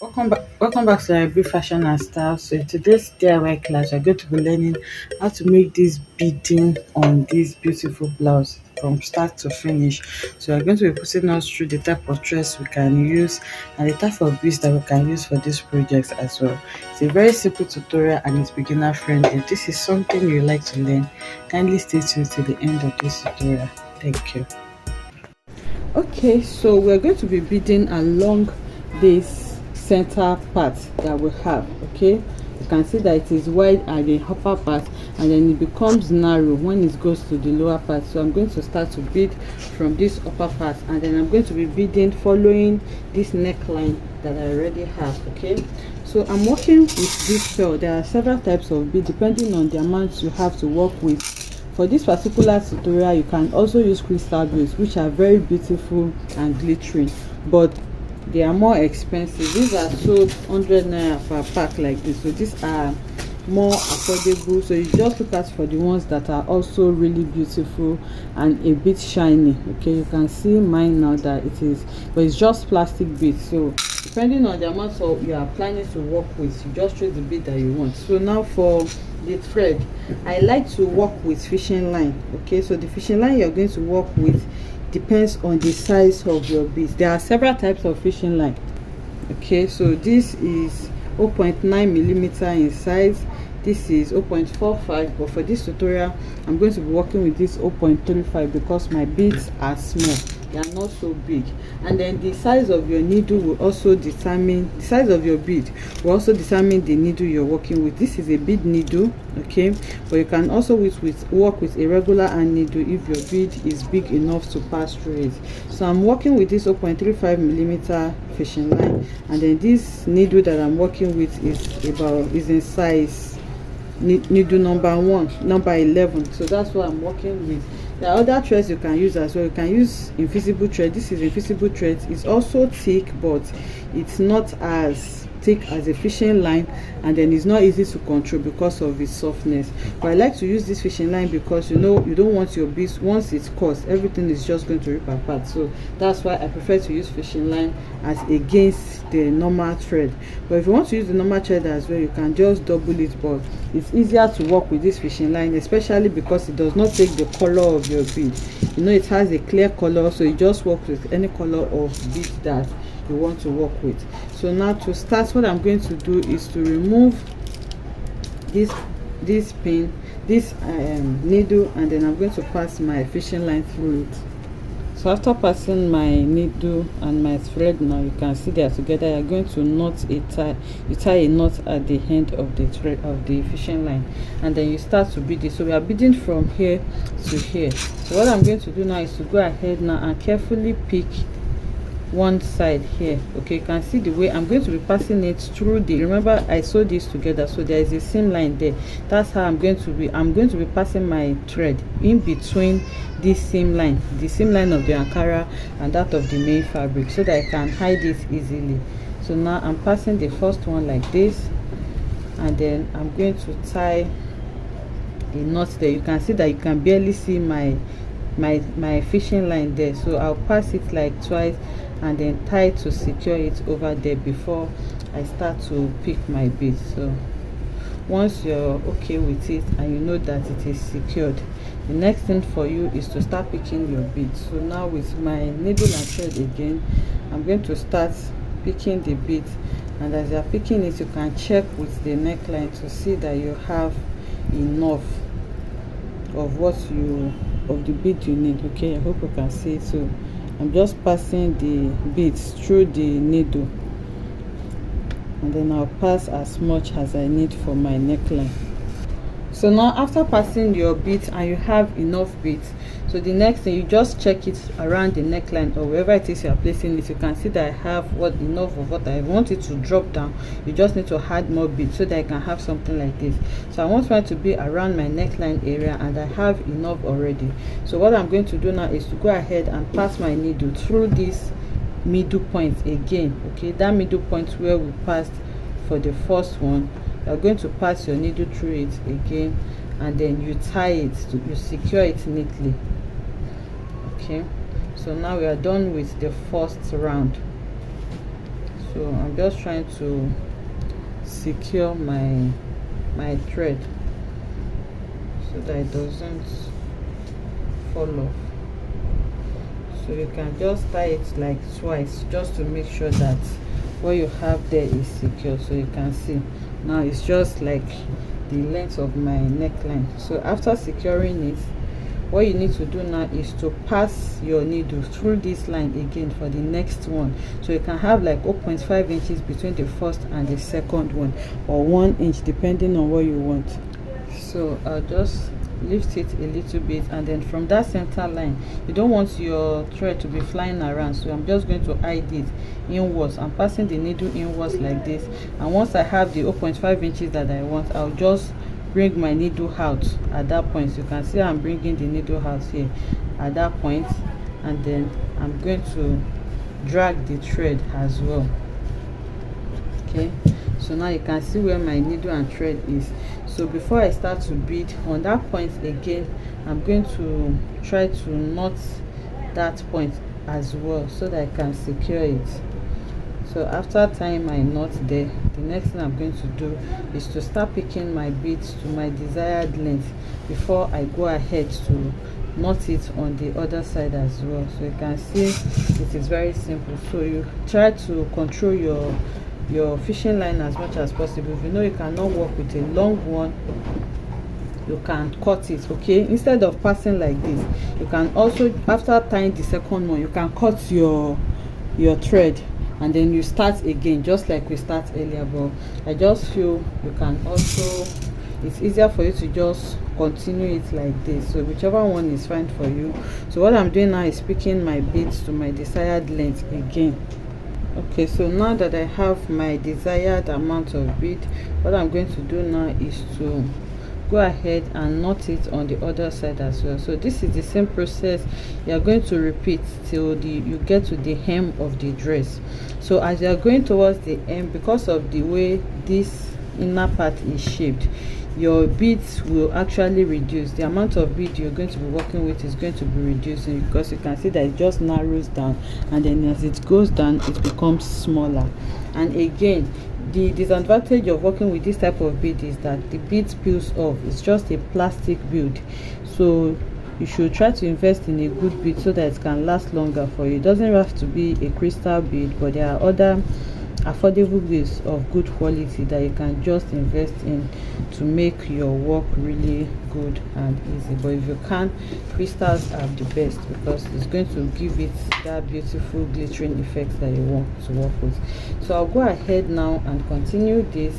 Welcome back to our brief fashion and style. So in today's DIY class, we're going to be learning how to make this beading on this beautiful blouse from start to finish. So we're going to be putting us through the type of dress we can use and the type of beads that we can use for this project as well. It's a very simple tutorial and it's beginner friendly. If this is something you like to learn, kindly stay tuned to the end of this tutorial. Thank you. Okay, so we're going to be beading along this center part that we have. Okay, you can see that it is wide at the upper part and then it becomes narrow when it goes to the lower part. So I'm going to start to bead from this upper part and then I'm going to be beading following this neckline that I already have. Okay, so I'm working with this pearl. There are several types of bead depending on the amount you have to work with. For this particular tutorial, you can also use crystal beads, which are very beautiful and glittering, but they are more expensive. These are sold 100 naira per pack like this, so these are more affordable. So you just look out for the ones that are also really beautiful and a bit shiny. Okay, you can see mine now that it is, but it's just plastic beads. So depending on the amount of you are planning to work with, you just choose the bead that you want. So now for the thread, I like to work with fishing line. Okay, so the fishing line you're going to work with depends on the size of your beads. There are several types of fishing line. Okay, so this is 0.9 millimeter in size, this is 0.45, but for this tutorial I'm going to be working with this 0.35 because my beads are small, they are not so big. And then the size of your needle will also determine the size of your bead, will also determine the needle you're working with. This is a bead needle, okay, but you can also work with a regular hand needle if your bead is big enough to pass through it. So I'm working with this 0.35 millimeter fishing line, and then this needle that I'm working with is in size needle number 11. So that's what I'm working with. There are other threads you can use as well. You can use invisible thread. This is invisible thread. It's also thick, but it's not as thick as a fishing line, and then it's not easy to control because of its softness. But I like to use this fishing line because you don't want your beads, once it's cut, everything is just going to rip apart. So that's why I prefer to use fishing line as against the normal thread. But if you want to use the normal thread as well, you can just double it, but it's easier to work with this fishing line, especially because it does not take the color of your bead. It has a clear color, so you just work with any color of bead that you want to work with. So now to start, what I'm going to do is to remove this pin, this needle, and then I'm going to pass my fishing line through it. So after passing my needle and my thread, now you can see they are together. You're going to tie a knot at the end of the thread of the fishing line, and then you start to bead it. So we are beading from here to here. So what I'm going to do now is to go ahead now and carefully pick one side here. Okay, you can see the way I'm going to be passing it through remember I sewed this together, so there is a seam line there. That's how I'm going to be passing my thread in between this seam line, the seam line of the Ankara and that of the main fabric, so that I can hide it easily. So now I'm passing the first one like this, and then I'm going to tie a knot there. You can see that you can barely see my fishing line there, so I'll pass it like twice and then tie to secure it over there before I start to pick my bead. So once you're okay with it and you know that it is secured, the next thing for you is to start picking your bead. So now with my needle and thread again, I'm going to start picking the bead, and as you're picking it, you can check with the neckline to see that you have enough of the bead you need. Okay, I hope you can see it. So I'm just passing the beads through the needle, and then I'll pass as much as I need for my neckline. So now after passing your beads and you have enough beads, so the next thing, you just check it around the neckline or wherever it is you are placing it. You can see that I have enough of what I want it to drop down. You just need to add more beads so that I can have something like this. So I want mine to be around my neckline area, and I have enough already. So what I'm going to do now is to go ahead and pass my needle through this middle point again. Okay, that middle point where we passed for the first one, you're going to pass your needle through it again, and then you tie it you secure it neatly. Okay, so now we are done with the first round. So I'm just trying to secure my thread so that it doesn't fall off. So you can just tie it like twice just to make sure that what you have there is secure. So you can see now it's just like the length of my neckline. So after securing it, what you need to do now is to pass your needle through this line again for the next one. So you can have like 0.5 inches between the first and the second one, or 1 inch depending on what you want. So I'll just lift it a little bit, and then from that center line, you don't want your thread to be flying around, so I'm just going to hide it inwards. I'm passing the needle inwards like this, and once I have the 0.5 inches that I want, I'll just bring my needle out at that point. So you can see I'm bringing the needle out here at that point, and then I'm going to drag the thread as well. Okay, so now you can see where my needle and thread is. So before I start to bead on that point again, I'm going to try to knot that point as well so that I can secure it. So after tying my knot there, the next thing I'm going to do is to start picking my beads to my desired length before I go ahead to knot it on the other side as well. So you can see it is very simple. So you try to control your fishing line as much as possible. If you know you cannot work with a long one, you can cut it. Okay, instead of passing like this, you can also, after tying the second one, you can cut your thread and then you start again just like we start earlier. But I just feel you can also, it's easier for you to just continue it like this. So whichever one is fine for you. So what I'm doing now is picking my beads to my desired length again. Okay, so now that I have my desired amount of bead, what I'm going to do now is to go ahead and knot it on the other side as well. So this is the same process you are going to repeat till you get to the hem of the dress. So as you are going towards the hem, because of the way this inner part is shaped, your beads will actually reduce. The amount of bead you're going to be working with is going to be reducing, because you can see that it just narrows down, and then as it goes down it becomes smaller. And again, the disadvantage of working with this type of bead is that the bead peels off. It's just a plastic build, so you should try to invest in a good bead so that it can last longer for you. It doesn't have to be a crystal bead, but there are other affordable beads of good quality that you can just invest in to make your work really good and easy. But if you can't, crystals are the best, because it's going to give it that beautiful glittering effect that you want to work with. So I'll go ahead now and continue this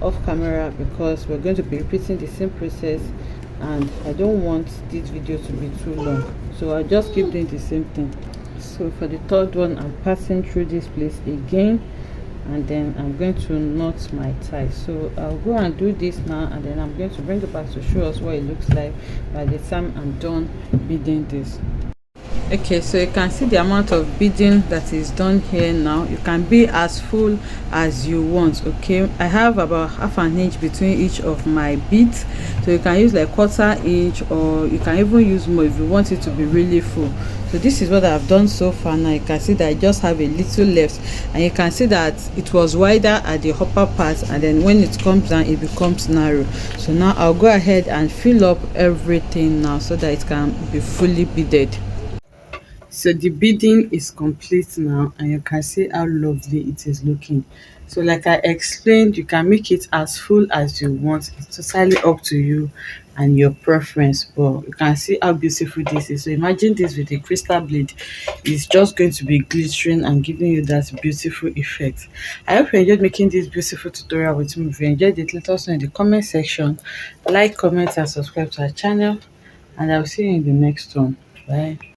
off camera, because we're going to be repeating the same process and I don't want this video to be too long, so I'll just keep doing the same thing. So for the third one, I'm passing through this place again, and then I'm going to knot my tie. So I'll go and do this now, and then I'm going to bring it back to show us what it looks like by the time I'm done beading this. Okay, so you can see the amount of beading that is done here now. You can be as full as you want. Okay, I have about half an inch between each of my beads, so you can use like 1/4 inch, or you can even use more if you want it to be really full. So this is what I've done so far. Now you can see that I just have a little left, and you can see that it was wider at the upper part, and then when it comes down it becomes narrow. So now I'll go ahead and fill up everything now so that it can be fully beaded. So the beading is complete now, and you can see how lovely it is looking. So like I explained, you can make it as full as you want. It's totally up to you and your preference, but you can see how beautiful this is. So imagine this with a crystal blade. It's just going to be glittering and giving you that beautiful effect. I hope you enjoyed making this beautiful tutorial with me. If you enjoyed it, let us know in the comment section. Like, comment and subscribe to our channel, and I'll see you in the next one. Bye.